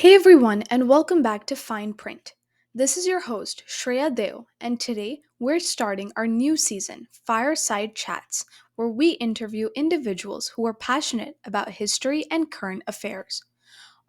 Hey everyone, and welcome back to Fine Print. This is your host, Shreya Deo, and today we're starting our new season, Fireside Chats, where we interview individuals who are passionate about history and current affairs.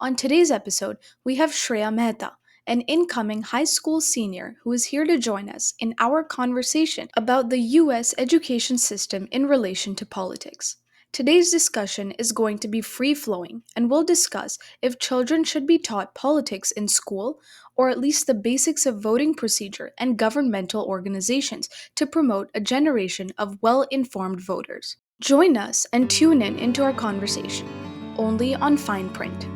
On today's episode, we have Shreya Mehta, an incoming high school senior who is here to join us in our conversation about the US education system in relation to politics. Today's discussion is going to be free flowing, and we'll discuss if children should be taught politics in school, or at least the basics of voting procedure and governmental organizations to promote a generation of well informed voters. Join us and tune in into our conversation, only on Fine Print.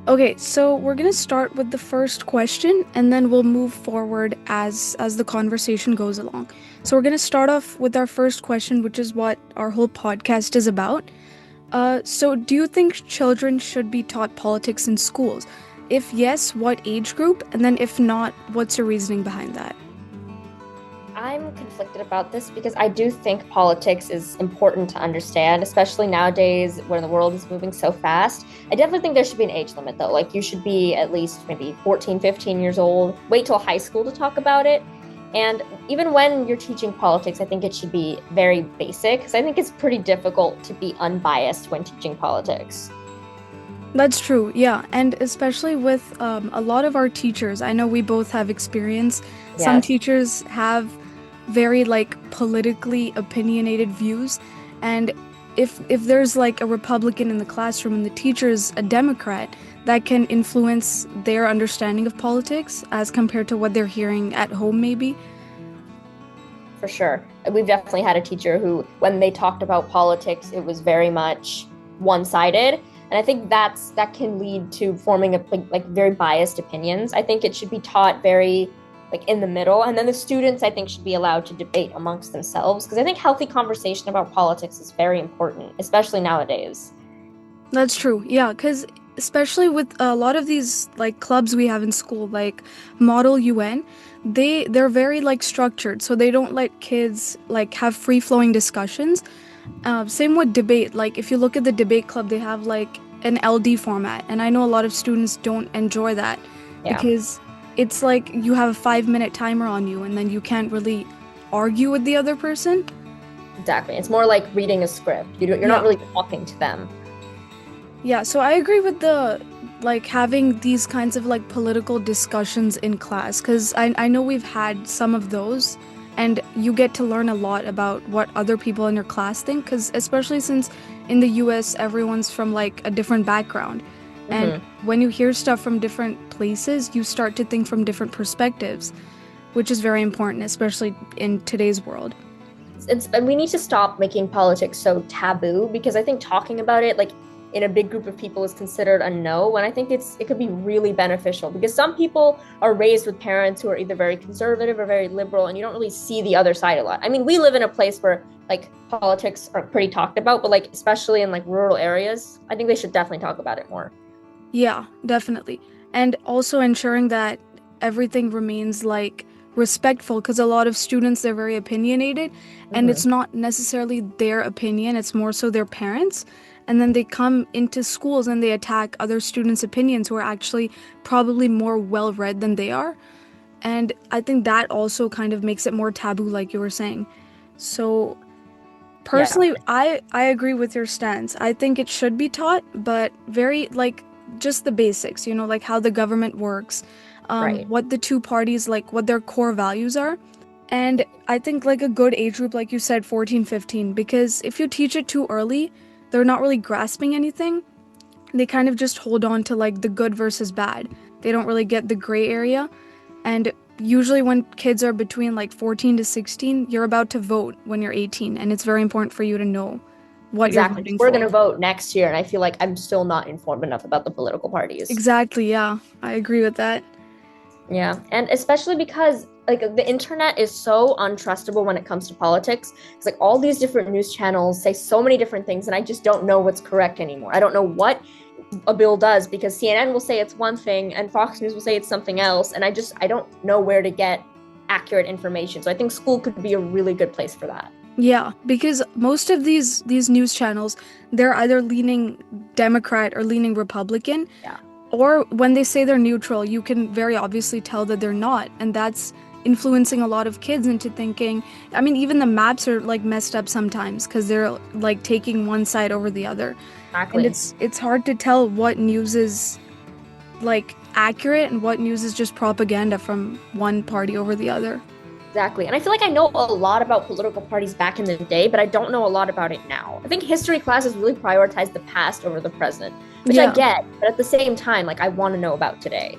Okay, so we're gonna start with the first question, and then we'll move forward as the conversation goes along. So we're gonna start off with our first question, which is what our whole podcast is about. So do you think children should be taught politics in schools? If yes, what age group? And then if not, what's your reasoning behind that? I'm conflicted about this because I do think politics is important to understand, especially nowadays when the world is moving so fast. I definitely think there should be an age limit though. Like you should be at least maybe 14, 15 years old. Wait till high school to talk about it. And even when you're teaching politics, I think it should be very basic because I think it's pretty difficult to be unbiased when teaching politics. That's true, yeah. And especially with a lot of our teachers, I know we both have experience. Some Yes, teachers have very like politically opinionated views, and if there's like a Republican in the classroom and the teacher's a Democrat, that can influence their understanding of politics as compared to what they're hearing at home maybe. for sure. We've definitely had a teacher who, when they talked about politics, it was very much one-sided. And I think that can lead to forming like very biased opinions. I think it should be taught very like in the middle. And then the students, I think, should be allowed to debate amongst themselves because I think healthy conversation about politics is very important, especially nowadays. That's true. Yeah, because especially with a lot of these like clubs we have in school, like Model UN, they're very like structured, so they don't let kids like have free flowing discussions. Same with debate. Like if you look at the debate club, they have like an LD format, and I know a lot of students don't enjoy that Yeah, because it's like you have a 5 minute timer on you, and then you can't really argue with the other person. exactly. It's more like reading a script. You're not Yeah. really talking to them. Yeah, so I agree with the like having these kinds of like political discussions in class because I know we've had some of those, and you get to learn a lot about what other people in your class think because especially since in the US everyone's from like a different background, and Hmm. when you hear stuff from different places you start to think from different perspectives, which is very important especially in today's world. And we need to stop making politics so taboo because I think talking about it like in a big group of people is considered a no, and I think it could be really beneficial because some people are raised with parents who are either very conservative or very liberal, and you don't really see the other side a lot. I mean, we live in a place where like politics are pretty talked about, but like especially in like rural areas, I think they should definitely talk about it more. Yeah, definitely. And also ensuring that everything remains like respectful because a lot of students they're very opinionated, and Hmm. it's not necessarily their opinion, it's more so their parents. And then they come into schools and they attack other students' opinions who are actually probably more well read than they are. And I think that also kind of makes it more taboo, like you were saying. So Yeah, personally, I agree with your stance. I think it should be taught, but very like just the basics, like how the government works, right. what the two parties like, what their core values are. And I think like a good age group, like you said, 14, 15, because if you teach it too early, they're not really grasping anything. They kind of just hold on to like the good versus bad. They don't really get the gray area. And usually, when kids are between like 14 to 16, you're about to vote when you're 18, and it's very important for you to know what you're Exactly. voting We're going for. to vote next year, and I feel like I'm still not informed enough about the political parties. Exactly, yeah, I agree with that. Yeah, and especially because like the internet is so untrustable when it comes to politics. It's like all these different news channels say so many different things, and I just don't know what's correct anymore. I don't know what a bill does because CNN will say it's one thing and Fox News will say it's something else, and I don't know where to get accurate information. So I think school could be a really good place for that. Yeah, because most of these news channels, they're either leaning Democrat or leaning Republican, Yeah, or when they say they're neutral, you can very obviously tell that they're not, and that's influencing a lot of kids into thinking. I mean, even the maps are like messed up sometimes because they're like taking one side over the other, and exactly. it's hard to tell what news is like accurate and what news is just propaganda from one party over the other. Exactly. And I feel like I know a lot about political parties back in the day, but I don't know a lot about it now. I think history classes really prioritize the past over the present, which I Yeah. get, but at the same time, like I want to know about today.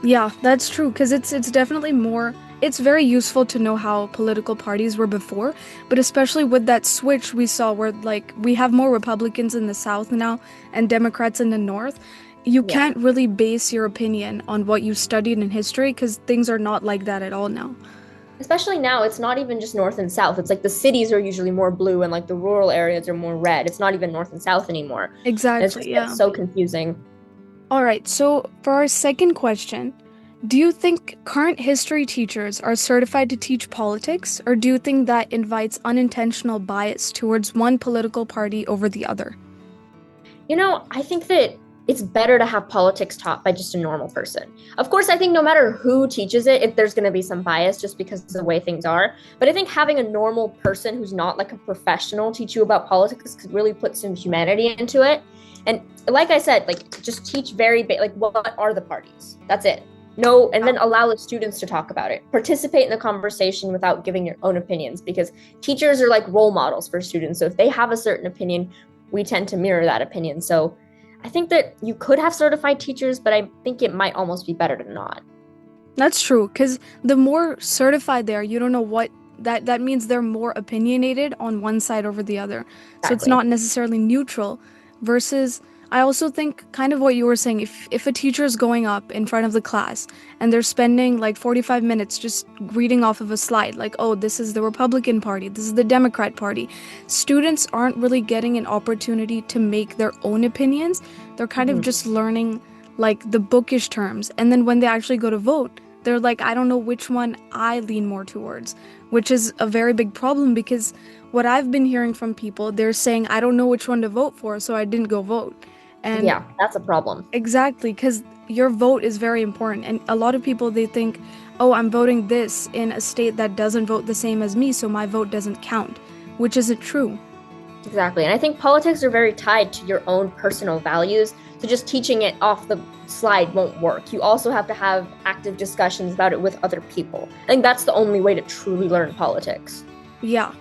Yeah, that's true because it's definitely more it's very useful to know how political parties were before, but especially with that switch we saw where like we have more Republicans in the South now and Democrats in the North. You Yeah. can't really base your opinion on what you studied in history because things are not like that at all now. Especially now, it's not even just north and south. It's like the cities are usually more blue and like the rural areas are more red. It's not even north and south anymore. And it's Exactly, just yeah. gets so confusing. All right, so for our second question, do you think current history teachers are certified to teach politics, or do you think that invites unintentional bias towards one political party over the other? I think that it's better to have politics taught by just a normal person. Of course, I think no matter who teaches it, if there's going to be some bias just because of the way things are. But I think having a normal person who's not like a professional teach you about politics could really put some humanity into it. And like I said, like just teach like what are the parties? That's it. No, and then allow the students to talk about it. Participate in the conversation without giving your own opinions because teachers are like role models for students. So if they have a certain opinion, we tend to mirror that opinion. So I think that you could have certified teachers, but I think it might almost be better to not. That's true, because the more certified they are, you don't know what that means they're more opinionated on one side over the other. So it's Exactly. not necessarily neutral versus I also think kind of what you were saying, if a teacher is going up in front of the class and they're spending like 45 minutes just reading off of a slide, like, oh, this is the Republican Party, this is the Democrat Party, students aren't really getting an opportunity to make their own opinions. They're kind of Mm-hmm. just learning like the bookish terms. And then when they actually go to vote, they're like, I don't know which one I lean more towards, which is a very big problem because what I've been hearing from people, they're saying, I don't know which one to vote for, so I didn't go vote. And Yeah, that's a problem. exactly, because your vote is very important. And a lot of people, they think, oh, I'm voting this in a state that doesn't vote the same as me, so my vote doesn't count, which isn't true. Exactly. And I think politics are very tied to your own personal values. So just teaching it off the slide won't work. You also have to have active discussions about it with other people. I think that's the only way to truly learn politics. Yeah.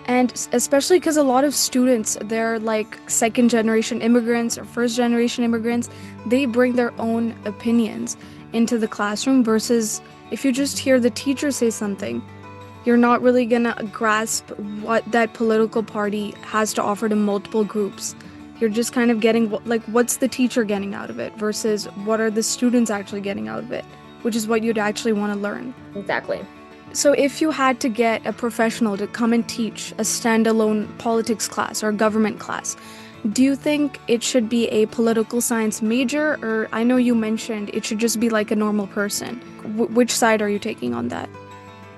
And especially because a lot of students, they're like second generation immigrants or first generation immigrants, they bring their own opinions into the classroom versus if you just hear the teacher say something, you're not really gonna grasp what that political party has to offer to multiple groups. You're just kind of getting like what's the teacher getting out of it versus what are the students actually getting out of it, which is what you'd actually want to learn. Exactly. So, if you had to get a professional to come and teach a standalone politics class or government class, do you think it should be a political science major, or I know you mentioned it should just be like a normal person? Which side are you taking on that?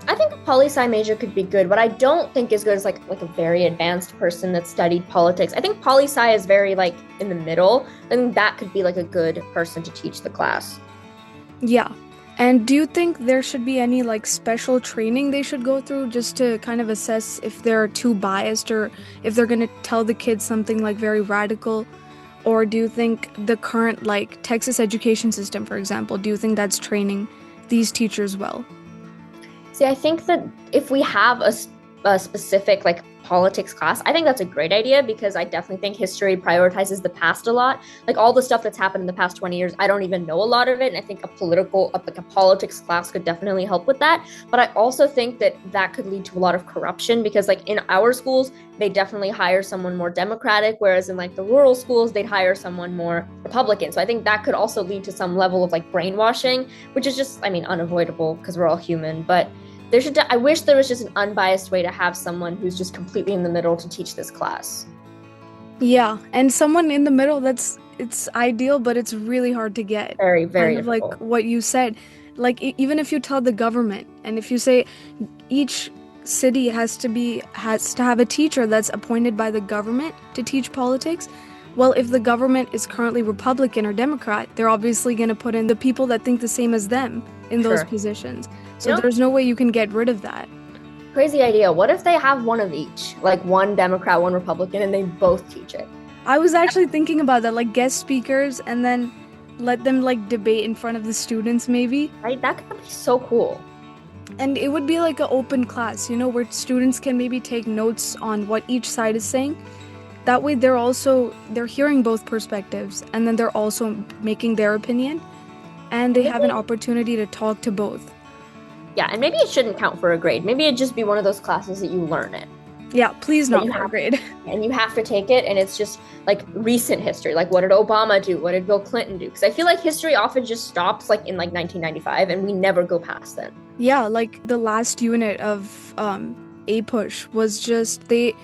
I think a poli sci major could be good. What I don't think is good is like a very advanced person that studied politics. I think poli sci is very like in the middle. I think that could be like a good person to teach the class. Yeah. And do you think there should be any like special training they should go through just to kind of assess if they're too biased or if they're going to tell the kids something like very radical? Or do you think the current like Texas education system, for example, do you think that's training these teachers well? See, I think that if we have a specific like politics class, I think that's a great idea because I definitely think history prioritizes the past a lot. Like all the stuff that's happened in the past 20 years, I don't even know a lot of it. And I think like a politics class could definitely help with that. But I also think that that could lead to a lot of corruption because like in our schools, they definitely hire someone more Democratic, whereas in like the rural schools, they'd hire someone more Republican. So I think that could also lead to some level of like brainwashing, which is just, I mean, unavoidable because we're all human. But I wish there was just an unbiased way to have someone who's just completely in the middle to teach this class. Yeah, and someone in the middle that's it's ideal, but it's really hard to get. Very, Kind very of like difficult. what you said. Like even if you tell the government and if you say each city has to have a teacher that's appointed by the government to teach politics. Well, if the government is currently Republican or Democrat, they're obviously going to put in the people that think the same as them in those Sure. positions. You So know, there's no way you can get rid of that. crazy idea. What if they have one of each? Like one Democrat, one Republican, and they both teach it? I was actually thinking about that, like guest speakers, and then let them like debate in front of the students maybe. Right? That could be so cool. And it would be like an open class, where students can maybe take notes on what each side is saying. That way they're hearing both perspectives, and then they're also making their opinion, and they have an Maybe, opportunity to talk to both. yeah, and maybe it shouldn't count for a grade. Maybe it'd just be one of those classes that you learn it. Yeah, please That not you for a have grade. and you have to take it, and it's just like recent history. Like, what did Obama do? What did Bill Clinton do? Because I feel like history often just stops like in like 1995, and we never go past then. Yeah, like the last unit of A Push was just they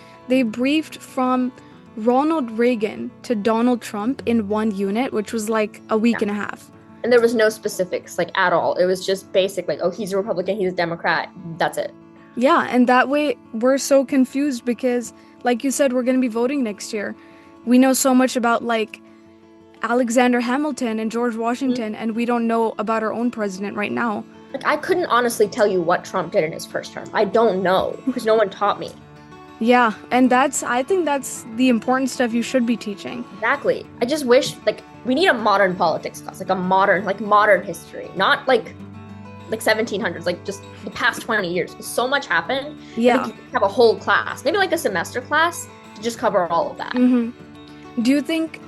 briefed from Ronald Reagan to Donald Trump in one unit, which was like a week Yeah. and a half. And there was no specifics like at all. It was just basic, like, oh, he's a Republican, he's a Democrat. That's it. Yeah, and that way we're so confused because, like you said, we're going to be voting next year. We know so much about like Alexander Hamilton and George Washington, and we don't know about our own president right now. Like, I couldn't honestly tell you what Trump did in his first term. I don't know because no one taught me. Yeah, and I think that's the important stuff you should be teaching. Exactly. I just wish like we need a modern politics class, like a modern history, not like 1700s, like just the past 20 years. So much happened. Yeah. I think you have a whole class, maybe like a semester class to just cover all of that. Mm-hmm. Do you think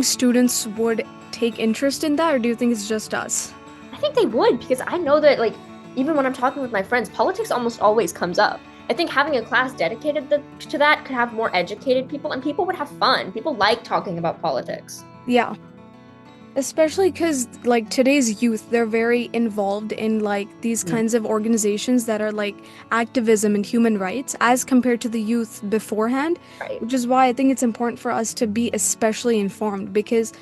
students would take interest in that, or do you think it's just us? I think they would because I know that like even when I'm talking with my friends, politics almost always comes up. I think having a class dedicated to that could have more educated people and people would have fun. People like talking about politics. Yeah. Especially because, like, today's youth, they're very involved in, like, these kinds of organizations that are, like, activism and human rights as compared to the youth beforehand, Right. which is why I think it's important for us to be especially informed because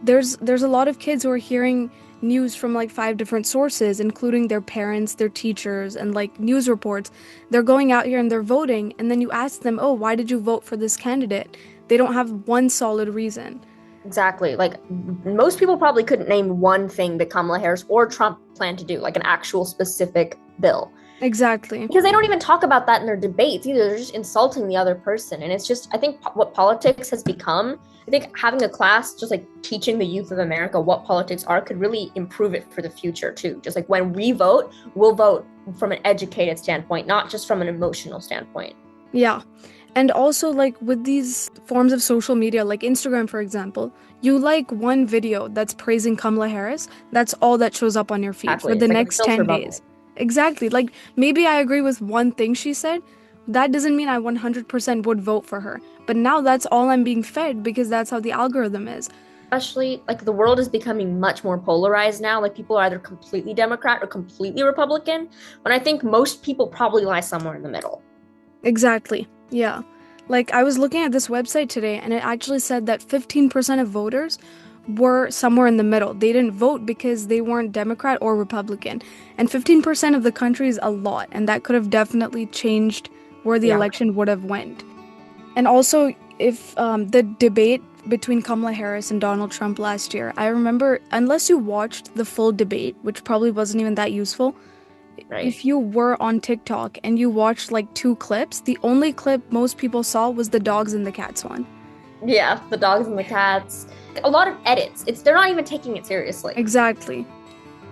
there's a lot of kids who are hearing news from, like, 5 different sources, including their parents, their teachers, and, like, news reports. They're going out here and they're voting, and then you ask them, oh, why did you vote for this candidate? They don't have one solid reason. Exactly. Like most people probably couldn't name one thing that Kamala Harris or Trump plan to do, like an actual specific bill. Exactly. Because they don't even talk about that in their debates either. They're just insulting the other person. And it's just, I think what politics has become, I think having a class just like teaching the youth of America what politics are could really improve it for the future too. Just like when we vote, we'll vote from an educated standpoint, not just from an emotional standpoint. Yeah. And also, like, with these forms of social media, like Instagram, for example, you like one video that's praising Kamala Harris, that's all that shows up on your feed Exactly. for the It's like a next filter 10 bubble. days. Exactly. Like, maybe I agree with one thing she said. That doesn't mean I 100% would vote for her. But now that's all I'm being fed because that's how the algorithm is. Especially like the world is becoming much more polarized now. Like people are either completely Democrat or completely Republican, when I think most people probably lie somewhere in the middle. Exactly. Yeah. Like, I was looking at this website today, and it actually said that 15% of voters were somewhere in the middle. They didn't vote because they weren't Democrat or Republican. And 15% of the country is a lot, and that could have definitely changed where the Yeah. election would have went. And also, if the debate between Kamala Harris and Donald Trump last year, I remember, unless you watched the full debate, which probably wasn't even that useful, Right. if you were on TikTok and you watched like 2 clips, the only clip most people saw was the dogs and the cats one. Yeah, the dogs and the cats. A lot of edits. They're not even taking it seriously. Exactly.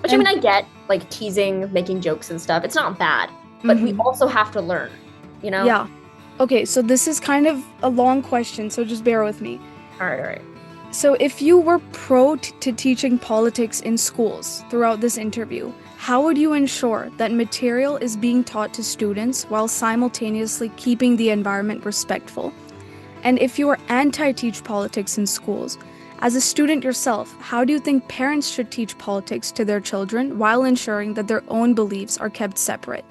Which I mean, I get like teasing, making jokes and stuff. It's not bad, but we also have to learn, you know? Yeah. Okay, so this is kind of a long question, so just bear with me. All right. So if you were pro to teaching politics in schools throughout this interview, how would you ensure that material is being taught to students while simultaneously keeping the environment respectful? And if you were anti-teach politics in schools, as a student yourself, how do you think parents should teach politics to their children while ensuring that their own beliefs are kept separate?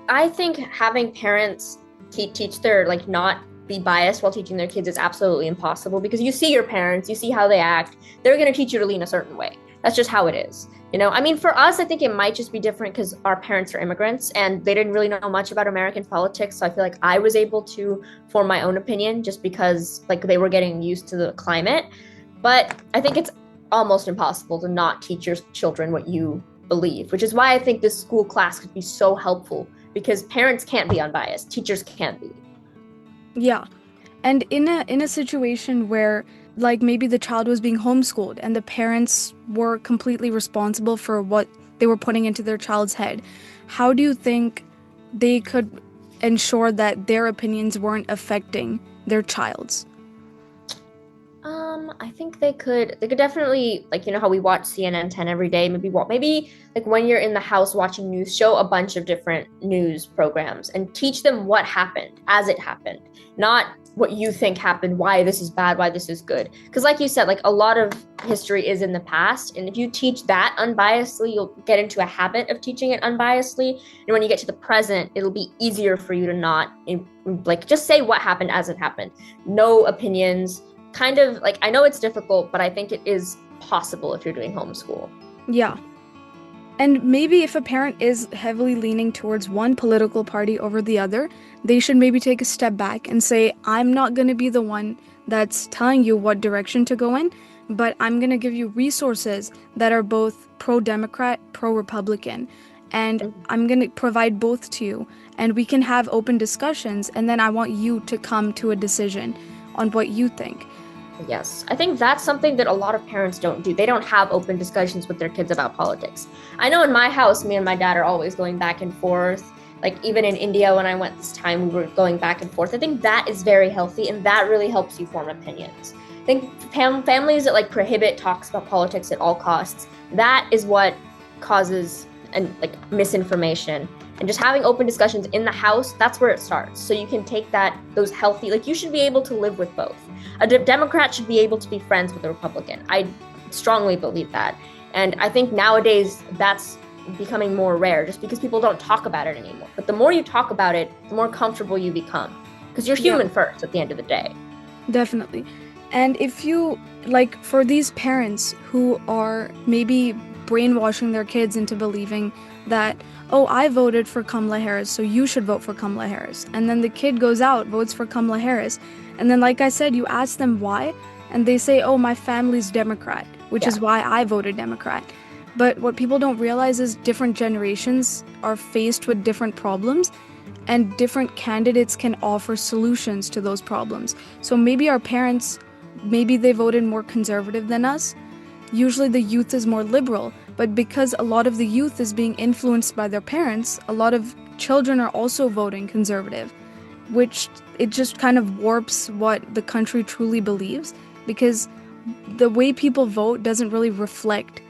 I think having parents teach their, like, not be biased while teaching their kids is absolutely impossible because you see your parents, you see how they act. They're going to teach you to lean a certain way. That's just how it is. I mean, for us, I think it might just be different because our parents are immigrants and they didn't really know much about American politics. So I feel like I was able to form my own opinion just because like they were getting used to the climate. But I think it's almost impossible to not teach your children what you believe, which is why I think this school class could be so helpful because parents can't be unbiased, teachers can't be. Yeah. And in a situation where like maybe the child was being homeschooled and the parents were completely responsible for what they were putting into their child's head, how do you think they could ensure that their opinions weren't affecting their child's? I think they could definitely like how we watch CNN 10 every day, maybe like when you're in the house watching news, show a bunch of different news programs and teach them what happened as it happened, not what you think happened, why this is bad, why this is good. Because like you said, like a lot of history is in the past, and if you teach that unbiasedly, you'll get into a habit of teaching it unbiasedly. And when you get to the present, it'll be easier for you to not like just say what happened as it happened. No opinions, kind of like I know it's difficult, but I think it is possible if you're doing homeschool. Yeah. And maybe if a parent is heavily leaning towards one political party over the other, they should maybe take a step back and say, I'm not going to be the one that's telling you what direction to go in, but I'm going to give you resources that are both pro-Democrat, pro-Republican, and I'm going to provide both to you, and we can have open discussions, and then I want you to come to a decision on what you think. Yes, I think that's something that a lot of parents don't do. They don't have open discussions with their kids about politics. I know in my house, me and my dad are always going back and forth. Like even in India, when I went this time, we were going back and forth. I think that is very healthy, and that really helps you form opinions. I think families that like prohibit talks about politics at all costs, that is what causes and like misinformation. And just having open discussions in the house, that's where it starts. So you can take those healthy, like you should be able to live with both. A Democrat should be able to be friends with a Republican. I strongly believe that. And I think nowadays that's becoming more rare just because people don't talk about it anymore. But the more you talk about it, the more comfortable you become because you're human first at the end of the day. Definitely. And if you, like, for these parents who are maybe brainwashing their kids into believing that, oh, I voted for Kamala Harris, so you should vote for Kamala Harris. And then the kid goes out, votes for Kamala Harris. And then, like I said, you ask them why, and they say, oh, my family's Democrat, which is why I voted Democrat. But what people don't realize is different generations are faced with different problems, and different candidates can offer solutions to those problems. So maybe our parents, maybe they voted more conservative than us. Usually the youth is more liberal, but because a lot of the youth is being influenced by their parents, a lot of children are also voting conservative, which it just kind of warps what the country truly believes, because the way people vote doesn't really reflect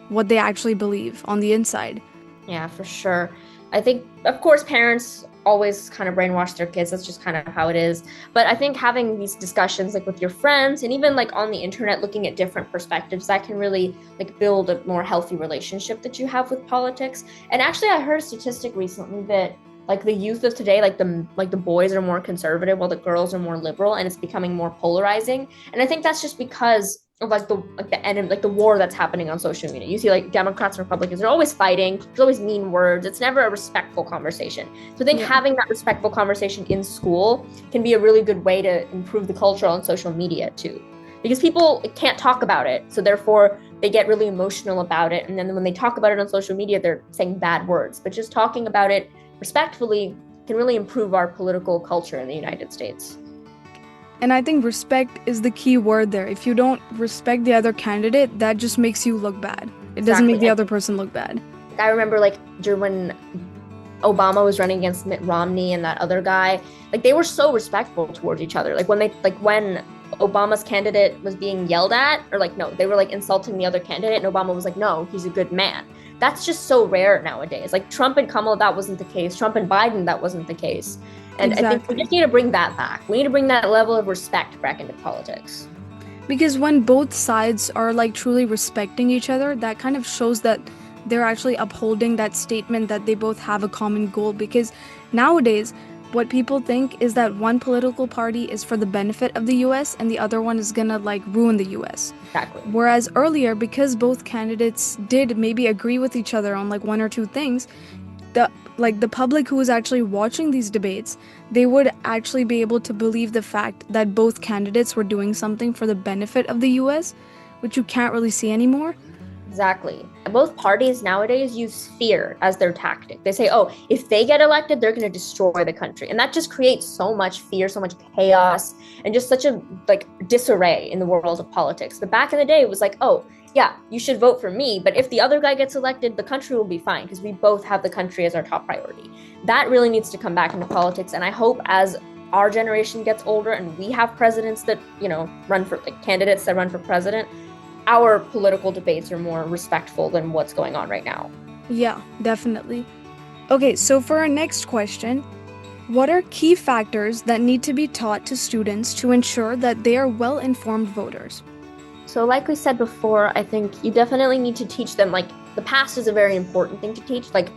what they actually believe on the inside. Yeah, for sure. I think, of course, parents always kind of brainwash their kids. That's just kind of how it is. But I think having these discussions like with your friends and even like on the internet, looking at different perspectives, that can really like build a more healthy relationship that you have with politics. And actually, I heard a statistic recently that like the youth of today, like the boys are more conservative while the girls are more liberal, and it's becoming more polarizing. And I think that's just because of the end, like the war that's happening on social media. You see like Democrats and Republicans, they're always fighting, there's always mean words, it's never a respectful conversation. So I think having that respectful conversation in school can be a really good way to improve the culture on social media too, because people can't talk about it, so therefore they get really emotional about it, and then when they talk about it on social media, they're saying bad words. But just talking about it respectfully can really improve our political culture in the United States. And I think respect is the key word there. If you don't respect the other candidate, that just makes you look bad. It doesn't make the other person look bad. I remember like during when Obama was running against Mitt Romney and that other guy, like they were so respectful towards each other. Like when Obama's candidate was being yelled at, or like no, they were like insulting the other candidate, and Obama was like, no, he's a good man. That's just so rare nowadays. Like Trump and Kamala, that wasn't the case. Trump and Biden, that wasn't the case. And I think we just need to bring that back. We need to bring that level of respect back into politics. Because when both sides are like truly respecting each other, that kind of shows that they're actually upholding that statement that they both have a common goal. Because nowadays, what people think is that one political party is for the benefit of the US and the other one is gonna like ruin the US. Exactly. Whereas earlier, because both candidates did maybe agree with each other on like one or two things, the public who was actually watching these debates, they would actually be able to believe the fact that both candidates were doing something for the benefit of the US, which you can't really see anymore. Exactly. Both parties nowadays use fear as their tactic. They say, oh, if they get elected, they're going to destroy the country. And that just creates so much fear, so much chaos, and just such a like disarray in the world of politics. But back in the day, it was like, oh, yeah, you should vote for me. But if the other guy gets elected, the country will be fine because we both have the country as our top priority. That really needs to come back into politics. And I hope as our generation gets older and we have presidents that, run for like candidates that run for president, our political debates are more respectful than what's going on right now. Yeah, definitely. Okay, so for our next question, what are key factors that need to be taught to students to ensure that they are well-informed voters? So like we said before, I think you definitely need to teach them, like, the past is a very important thing to teach, like,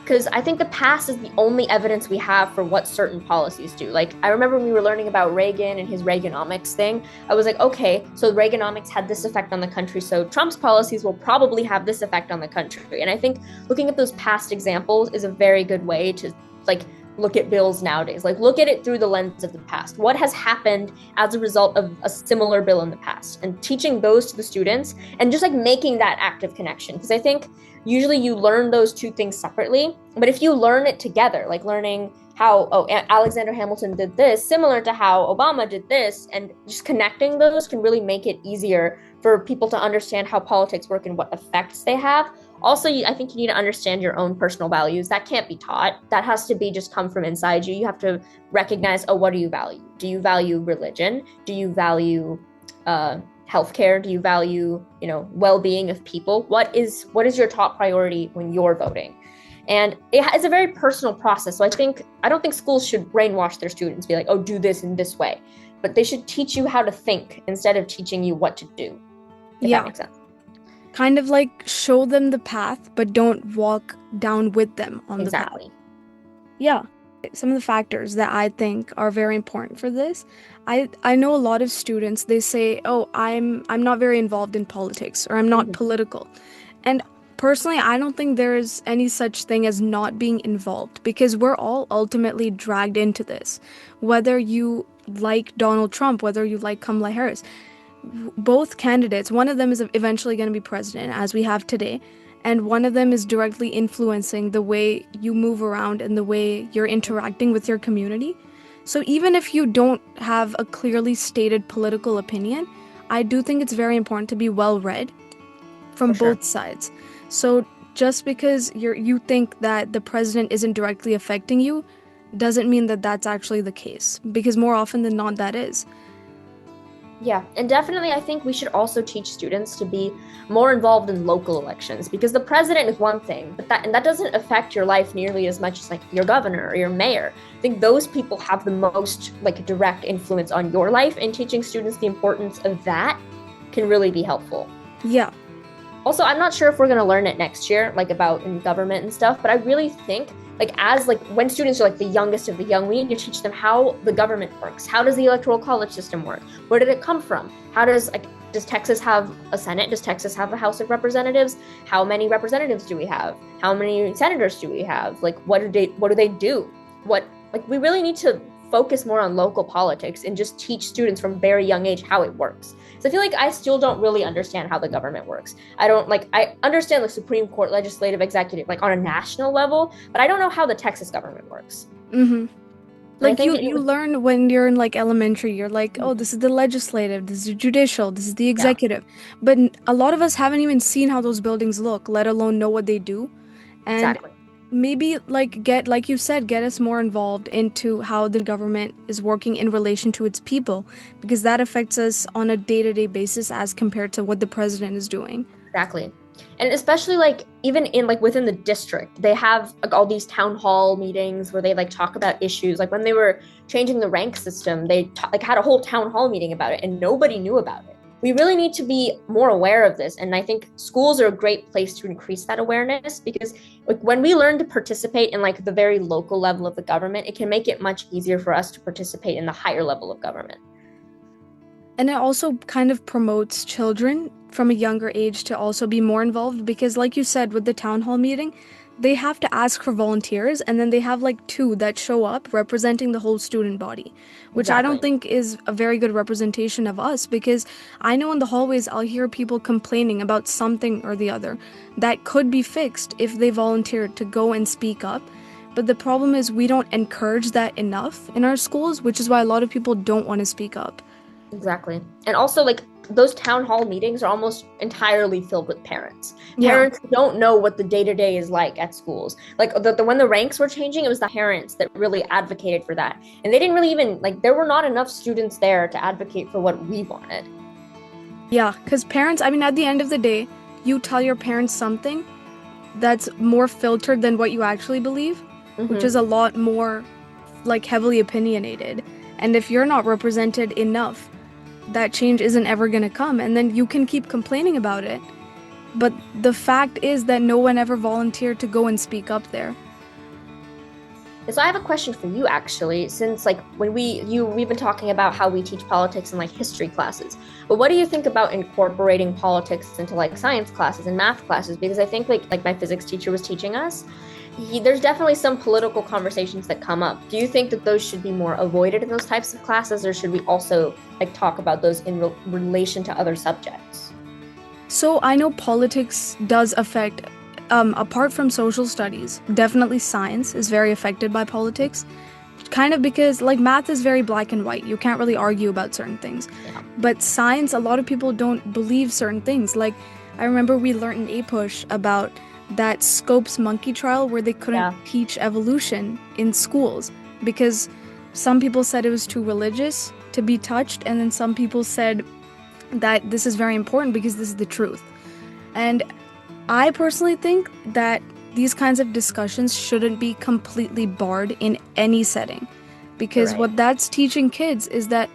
because I think the past is the only evidence we have for what certain policies do. Like, I remember when we were learning about Reagan and his Reaganomics thing, I was like, okay, so Reaganomics had this effect on the country, so Trump's policies will probably have this effect on the country. And I think looking at those past examples is a very good way to, like, look at bills nowadays. Like, look at it through the lens of the past. What has happened as a result of a similar bill in the past? And teaching those to the students and just like making that active connection. Because I think usually you learn those two things separately, but if you learn it together, like learning how, oh, Alexander Hamilton did this, similar to how Obama did this, and just connecting those can really make it easier for people to understand how politics work and what effects they have. Also, I think you need to understand your own personal values. That can't be taught. That has to be just come from inside you. You have to recognize, oh, what do you value? Do you value religion? Do you value healthcare? Do you value, well-being of people? What is your top priority when you're voting? And it's a very personal process. So I don't think schools should brainwash their students, be like, oh, do this in this way. But they should teach you how to think instead of teaching you what to do. If that makes sense. Kind of like show them the path, but don't walk down with them on the path. Yeah. Some of the factors that I think are very important for this. I know a lot of students, they say, oh, I'm not very involved in politics, or I'm not political. And personally, I don't think there's any such thing as not being involved, because we're all ultimately dragged into this. Whether you like Donald Trump, whether you like Kamala Harris, both candidates, one of them is eventually going to be president, as we have today, and one of them is directly influencing the way you move around and the way you're interacting with your community. So even if you don't have a clearly stated political opinion, I do think it's very important to be well read from both sides. So just because you think that the president isn't directly affecting you doesn't mean that that's actually the case, because more often than not that is. Yeah, and definitely I think we should also teach students to be more involved in local elections, because the president is one thing, but that doesn't affect your life nearly as much as like your governor or your mayor. I think those people have the most like direct influence on your life, and teaching students the importance of that can really be helpful. Yeah. Also, I'm not sure if we're going to learn it next year, like about in government and stuff, but I really think when students are like the youngest of the young, we need to teach them how the government works. How does the electoral college system work? Where did it come from? How does Texas have a Senate? Does Texas have a House of Representatives? How many representatives do we have? How many senators do we have? Like, what do they do? We really need to focus more on local politics and just teach students from very young age how it works. So I feel like I still don't really understand how the government works. I understand the Supreme Court, legislative, executive, like on a national level, but I don't know how the Texas government works. Like you learn when you're in like elementary, you're like, oh, this is the legislative, this is the judicial, this is the executive. Yeah. But a lot of us haven't even seen how those buildings look, let alone know what they do. And maybe get us more involved into how the government is working in relation to its people, because that affects us on a day-to-day basis as compared to what the president is doing. Exactly. And especially even in within the district, they have all these town hall meetings where they talk about issues. Like when they were changing the rank system, they had a whole town hall meeting about it and nobody knew about it. we really need to be more aware of this. And I think schools are a great place to increase that awareness, because like when we learn to participate in like the very local level of the government, it can make it much easier for us to participate in the higher level of government. And it also kind of promotes children from a younger age to also be more involved because, like you said, with the town hall meeting, they have to ask for volunteers and then they have like two that show up representing the whole student body, which I don't Exactly. think is a very good representation of us because I know in the hallways I'll hear people complaining about something or the other that could be fixed if they volunteered to go and speak up. But the problem is we don't encourage that enough in our schools, which is why a lot of people don't want to speak up. Exactly. And also, like, those town hall meetings are almost entirely filled with parents. Yeah. Parents who don't know what the day to day is like at schools. Like, when the ranks were changing, it was the parents that really advocated for that. And they didn't really even, like, there were not enough students there to advocate for what we wanted. Yeah, because parents, I mean, at the end of the day, you tell your parents something that's more filtered than what you actually believe, which is Mm-hmm. a lot more like heavily opinionated. And if you're not represented enough, that change isn't ever going to come. And then you can keep complaining about it. But the fact is that no one ever volunteered to go and speak up there. So I have a question for you actually, since like when we've been talking about how we teach politics in like history classes. But what do you think about incorporating politics into like science classes and math classes? Because I think like my physics teacher was teaching us, there's definitely some political conversations that come up. Do you think that those should be more avoided in those types of classes, or should we also like talk about those in relation to other subjects? So I know politics does affect, apart from social studies, definitely science is very affected by politics. Kind of because, like, math is very black and white. You can't really argue about certain things. Yeah. But science, a lot of people don't believe certain things. Like, I remember we learned in APUSH about that Scopes monkey trial where they couldn't Yeah. teach evolution in schools because some people said it was too religious to be touched, and then some people said that this is very important because this is the truth. And I personally think that these kinds of discussions shouldn't be completely barred in any setting. You're Because right. what that's teaching kids is that,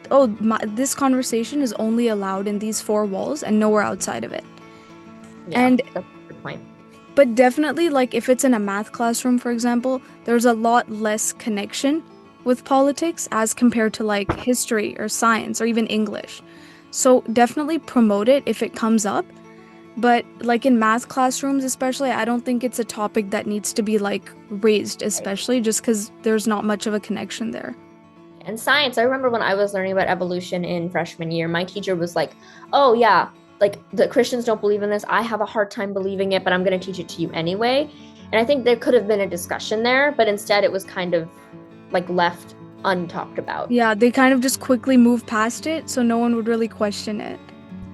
this conversation is only allowed in these four walls and nowhere outside of it. Yeah, And, that's a good point. but definitely, like, if it's in a math classroom, for example, there's a lot less connection with politics as compared to, like, history or science or even English. So definitely promote it if it comes up. But like in math classrooms especially, I don't think it's a topic that needs to be like raised, Right. especially just because there's not much of a connection there. And science, I remember when I was learning about evolution in freshman year, my teacher was like, "Oh yeah, like the Christians don't believe in this. I have a hard time believing it, but I'm going to teach it to you anyway." And I think there could have been a discussion there, but instead it was kind of like left untalked about. Yeah, they kind of just quickly move past it so no one would really question it.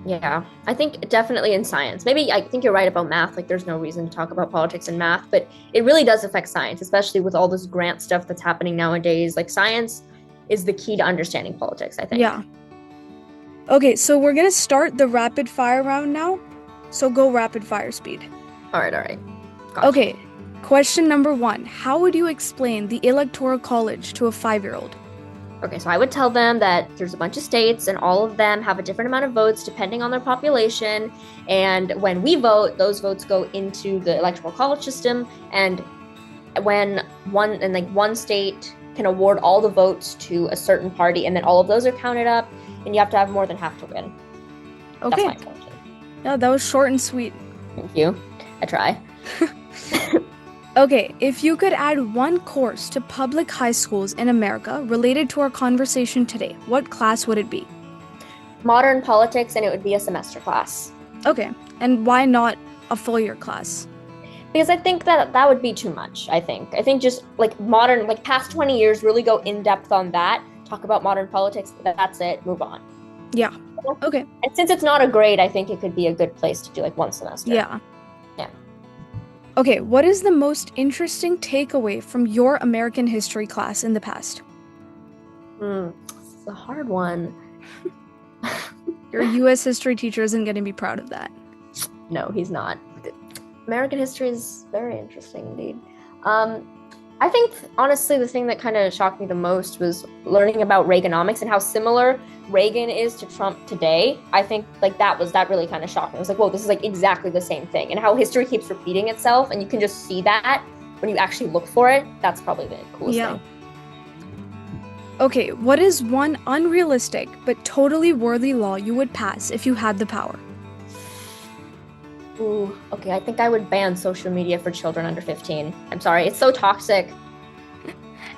Yeah, I think definitely in science. Maybe I think you're right about math. Like, there's no reason to talk about politics and math, but it really does affect science, especially with all this grant stuff that's happening nowadays. Like, science is the key to understanding politics, I think. Yeah. Okay, so we're gonna start the rapid fire round now. So go rapid fire speed. All right, all right. Gotcha. Okay, question number one. How would you explain the Electoral College to a 5-year-old? Okay, so I would tell them that there's a bunch of states and all of them have a different amount of votes depending on their population. And when we vote, those votes go into the electoral college system. And when one state can award all the votes to a certain party, and then all of those are counted up, and you have to have more than half to win. That's my Okay, explanation. yeah, that was short and sweet. Thank you. I try. Okay, if you could add one course to public high schools in America related to our conversation today, what class would it be? Modern politics, and it would be a semester class. Okay, and why not a full year class? Because I think that would be too much. I think just like modern, like past 20 years, really go in depth on that, talk about modern politics. That's it, move on. Yeah, okay, And since it's not a grade, I think it could be a good place to do like one semester. yeah. Yeah. Okay, what is the most interesting takeaway from your American history class in the past? It's a hard one. Your US history teacher isn't going to be proud of that. No, he's not. American history is very interesting indeed. I think honestly, the thing that kind of shocked me the most was learning about Reaganomics and how similar Reagan is to Trump today. I think like that really kind of shocked me. I was like, whoa, this is like exactly the same thing. And how history keeps repeating itself, and you can just see that when you actually look for it. That's probably the coolest Yeah. thing. Okay, what is one unrealistic but totally worthy law you would pass if you had the power? Ooh, okay. I think I would ban social media for children under 15. I'm sorry, it's so toxic.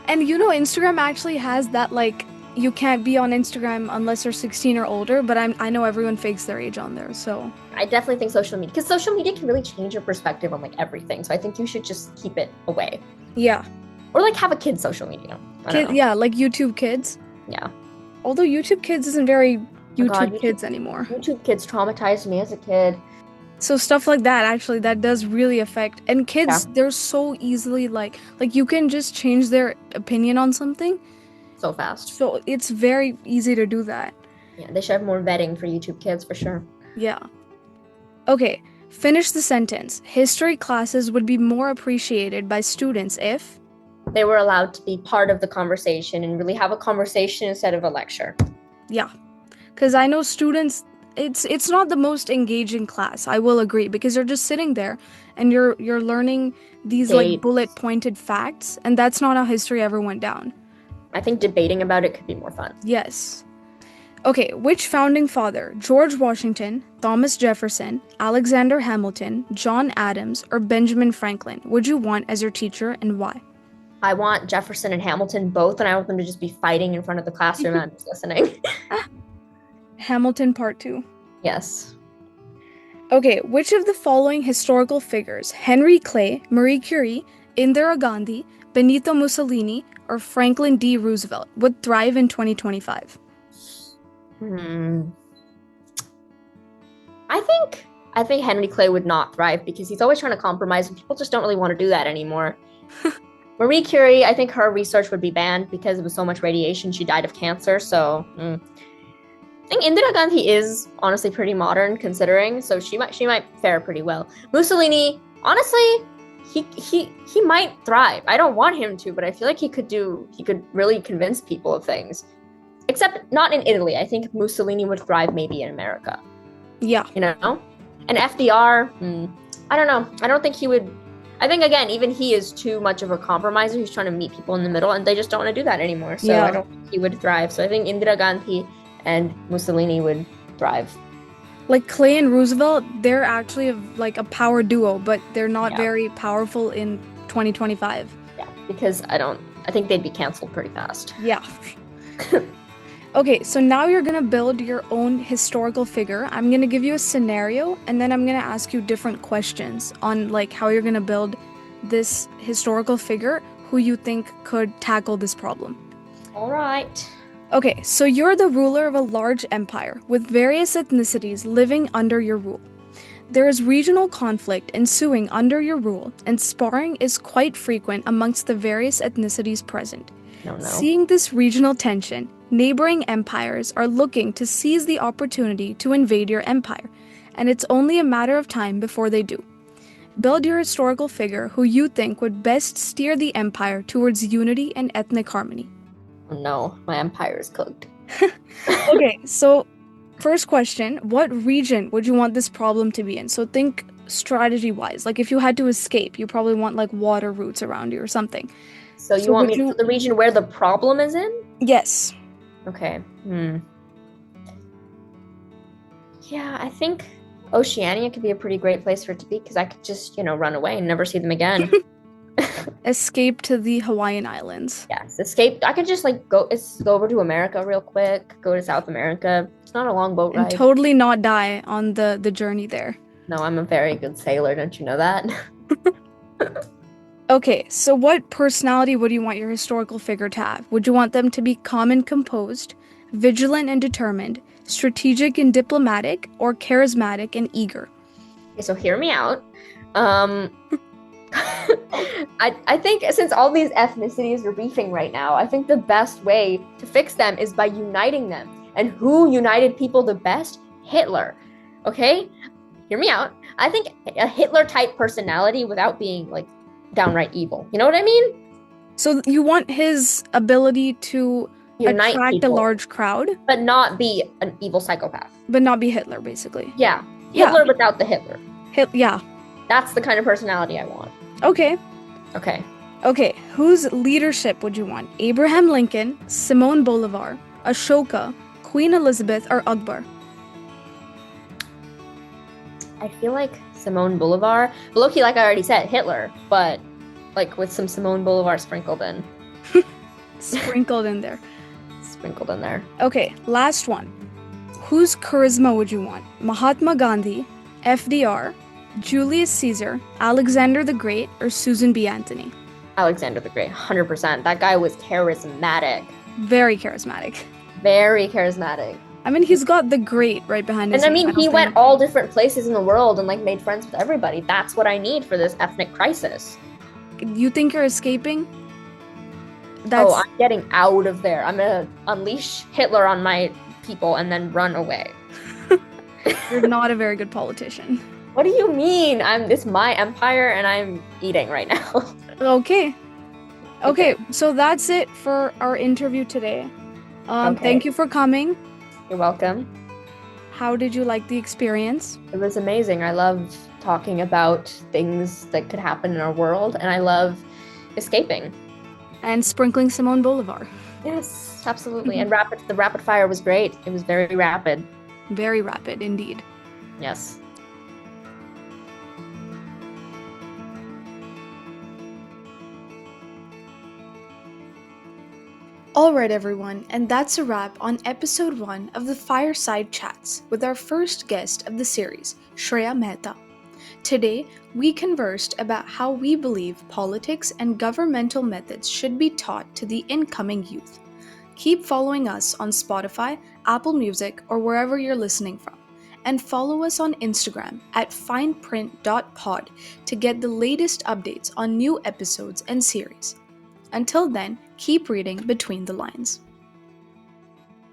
And Instagram actually has that, like, you can't be on Instagram unless you're 16 or older, but I know everyone fakes their age on there, so I definitely think social media, because social media can really change your perspective on like everything. So I think you should just keep it away, yeah. or like have a kid's social media. I don't know. Yeah, like YouTube Kids. Yeah. Although YouTube Kids isn't very Oh my God, YouTube Kids anymore. YouTube Kids traumatized me as a kid. So stuff like that actually that does really affect, and Yeah, kids, they're so easily like you can just change their opinion on something. so fast. So it's very easy to do that. Yeah, they should have more vetting for YouTube Kids for sure. Yeah. Okay, finish the sentence. History classes would be more appreciated by students if. They were allowed to be part of the conversation and really have a conversation instead of a lecture. Yeah. Cuz I know students, it's not the most engaging class. I will agree, because you're just sitting there and you're learning these like bullet Dates. pointed facts, and that's not how history ever went down. I think debating about it could be more fun. Yes. Okay, which founding father, George Washington, Thomas Jefferson, Alexander Hamilton, John Adams, or Benjamin Franklin, would you want as your teacher, and why? I want Jefferson and Hamilton both, and I want them to just be fighting in front of the classroom and I'm just listening. Hamilton Part 2. Yes. Okay, which of the following historical figures, Henry Clay, Marie Curie, Indira Gandhi, Benito Mussolini, or Franklin D. Roosevelt, would thrive in 2025? Hmm. I think Henry Clay would not thrive because he's always trying to compromise, and people just don't really want to do that anymore. Marie Curie, I think her research would be banned because it was so much radiation. She died of cancer. So I think Indira Gandhi is honestly pretty modern considering, so she might fare pretty well. Mussolini, honestly, he might thrive. I don't want him to, but I feel like he could really convince people of things. Except not in Italy. I think Mussolini would thrive maybe in America. Yeah. You know? And FDR, I don't know. I don't think he would. I think, again, even he is too much of a compromiser. He's trying to meet people in the middle, and they just don't want to do that anymore. So Yeah. I don't think he would thrive. So I think Indira Gandhi and Mussolini would thrive. Like Clay and Roosevelt, they're actually like a power duo, but they're not Yeah. very powerful in 2025. Yeah, because I think they'd be canceled pretty fast. Yeah. Okay, so now you're gonna build your own historical figure. I'm gonna give you a scenario, and then I'm gonna ask you different questions on like how you're gonna build this historical figure who you think could tackle this problem. All right. Okay, so you're the ruler of a large empire with various ethnicities living under your rule. There is regional conflict ensuing under your rule, and sparring is quite frequent amongst the various ethnicities present. No. Seeing this regional tension, neighboring empires are looking to seize the opportunity to invade your empire, and it's only a matter of time before they do. Build your historical figure who you think would best steer the empire towards unity and ethnic harmony. Oh, no, my empire is cooked. Okay, so first question, what region would you want this problem to be in? So think strategy-wise. Like if you had to escape, you probably want like water routes around you or something. So you want me to the region where the problem is in? Yes. Okay. Yeah, I think Oceania could be a pretty great place for it to be because I could just, run away and never see them again. Escape to the Hawaiian Islands. Yes, escape. I could just go over to America real quick, go to South America. It's not a long boat ride. And totally not die on the journey there. No, I'm a very good sailor. Don't you know that? Okay, so what personality would you want your historical figure to have? Would you want them to be calm and composed, vigilant and determined, strategic and diplomatic, or charismatic and eager? Okay, so hear me out. I think since all these ethnicities are beefing right now, I think the best way to fix them is by uniting them. And who united people the best? Hitler. Okay? Hear me out. I think a Hitler-type personality without being, downright evil. You know what I mean? So you want his ability to Unite attract a people, large crowd, but not be an evil psychopath. but not be Hitler, basically. Yeah. Yeah. Hitler without the Hitler. Yeah. That's the kind of personality I want. Okay. Okay. Okay. Whose leadership would you want? Abraham Lincoln, Simone Bolivar, Ashoka, Queen Elizabeth, or Akbar? I feel like Simone Bolivar. Low-key, like I already said, Hitler, but like with some Simone Bolivar sprinkled in. Sprinkled in there. Sprinkled in there. Okay, last one. Whose charisma would you want? Mahatma Gandhi, FDR, Julius Caesar, Alexander the Great, or Susan B. Anthony? Alexander the Great, 100%. That guy was charismatic. Very charismatic. Very charismatic. I mean, he's got the Great right behind his And I name. mean, he went all different places in the world and like made friends with everybody. That's what I need for this ethnic crisis. You think you're escaping? Oh, I'm getting out of there. I'm gonna unleash Hitler on my people and then run away. You're not a very good politician. What do you mean? This is my empire and I'm eating right now. Okay, so that's it for our interview today. Okay. Thank you for coming. You're welcome. How did you like the experience? It was amazing. I love talking about things that could happen in our world, and I love escaping. And sprinkling Simone Bolivar. Yes, absolutely. And the rapid fire was great. It was very rapid. Very rapid, indeed. Yes. Alright, everyone, and that's a wrap on episode 1 of the Fireside Chats with our first guest of the series, Shreya Mehta. Today, we conversed about how we believe politics and governmental methods should be taught to the incoming youth. Keep following us on Spotify, Apple Music, or wherever you're listening from, and follow us on Instagram at fineprint.pod to get the latest updates on new episodes and series. Until then, keep reading between the lines.